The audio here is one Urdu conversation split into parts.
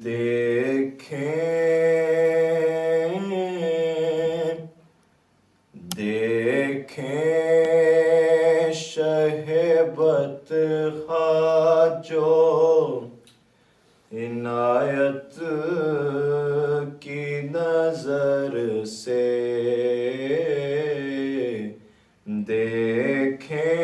دیکھیں شہبت جو عنایت کی نظر سے دیکھیں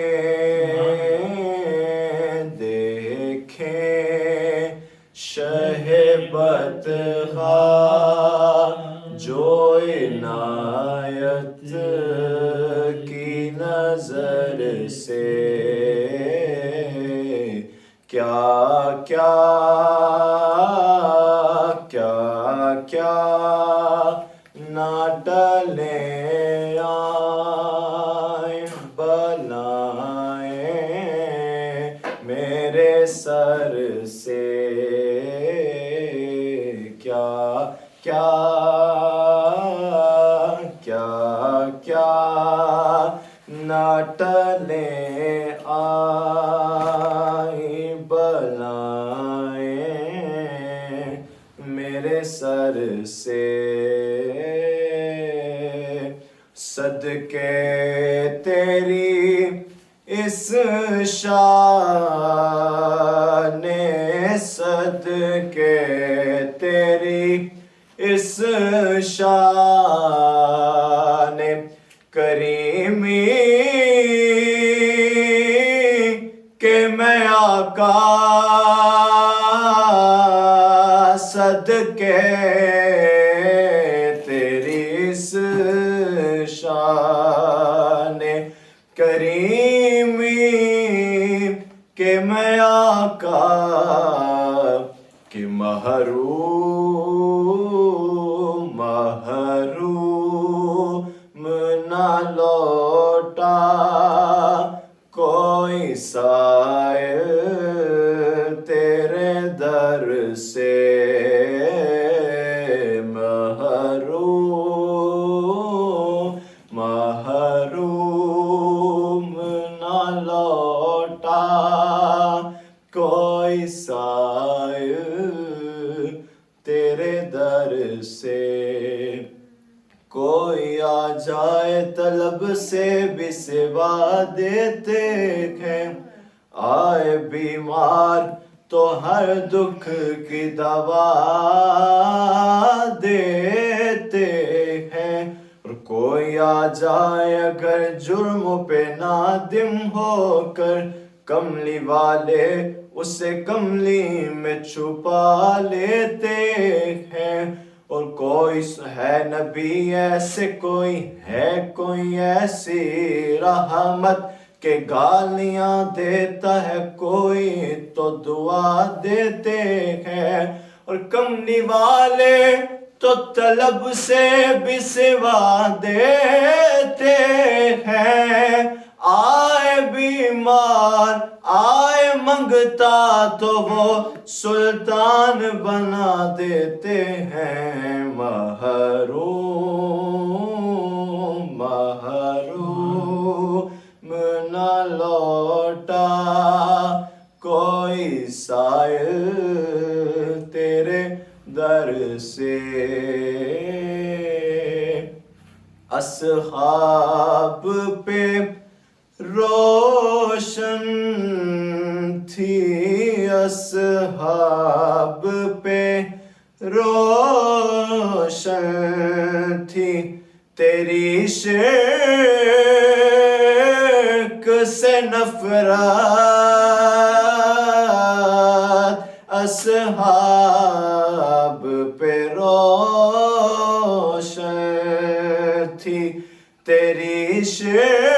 شہبت جو عنایت کی نظر سے کیا نہ ٹلیں آئیں بلائیں میرے سر سے کیا نہ ٹلیں آئیں بلائیں میرے سر سے صدقے تیری اس شان صدقے تیری اس شان کریمی کہ میں آقا صدقے تیری اس شان کریمی کہ میں آقا کہ محروم نہ لوٹا کوئی سائل تیرے در سے محروم نہ لوٹا کوئی سائل تیرے در سے کوئی آ جائے طلب سے بھی سوا دیتے ہیں آئے بیمار تو ہر دکھ کی دوا دیتے ہیں اور کوئی آ جائے اگر جرم پہ نادم ہو کر کملی والے اسے کملی میں چھپا لیتے ہیں اور کوئی ہے نبی ایسے کوئی ایسی رحمت کہ گالیاں دیتا ہے کوئی تو دعا دیتے ہیں اور کملی والے تو طلب سے بھی سوا دیتے ہیں آئے بیمار آئے منگتا تو وہ سلطان بنا دیتے ہیں محروم نہ لوٹا کوئی سائل تیرے در سے اصحاب پہ روشن تھی اصحاب پہ روشن تھی تیری شرک سے نفرت اصحاب پہ روشن تھی تیری شرک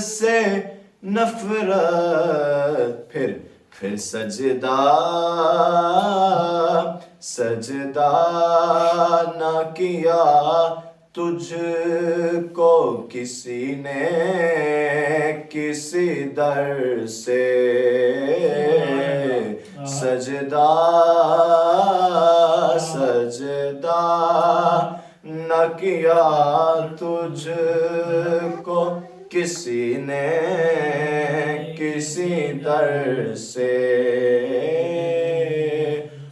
سے نفرت پھر سجدہ نہ کیا تجھ کو کسی نے کسی در سے سجدہ نہ کیا تجھ کو کسی نے کسی در سے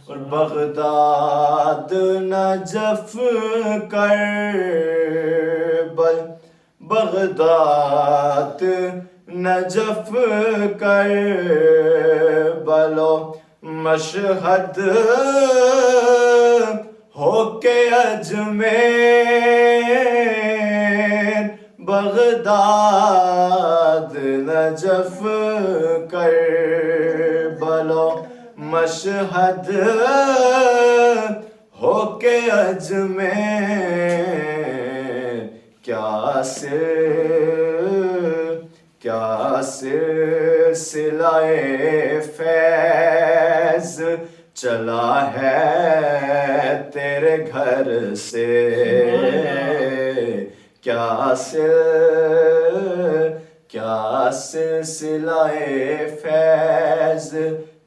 اور بغداد نجف کربل بغداد نجف کربل و مشہد ہو کے اجمیر بغداد نجف کربل و مشہد ہو کے اجمیر کیا سلسلہ فیض چلا ہے تیرے گھر سے کیا سلسلہ فیض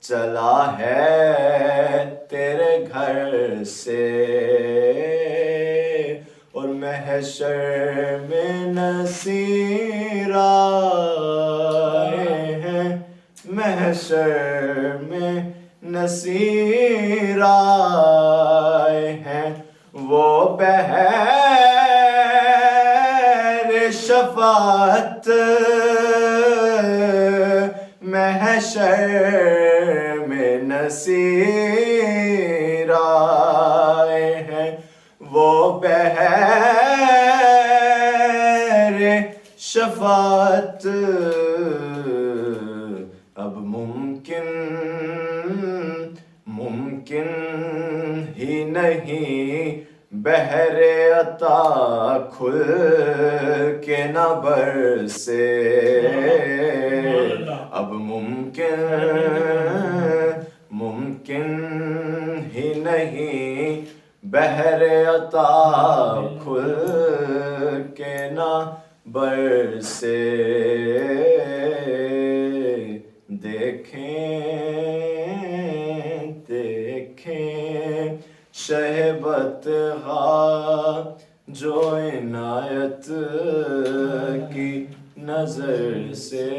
چلا ہے تیرے گھر سے اور محشر میں نصیر آئے ہیں محشر میں نصیر آئے ہیں وہ بحر شفاعت محشر میں نصیر آئے ہیں وہ بحر شفاعت اب ممکن ہی نہیں بحر عطا کھل کے نہ برسے اب ممکن ہی نہیں بحر عطا کھل کے نہ برسے دیکھیں شہبت جو عنایت کی نظر سے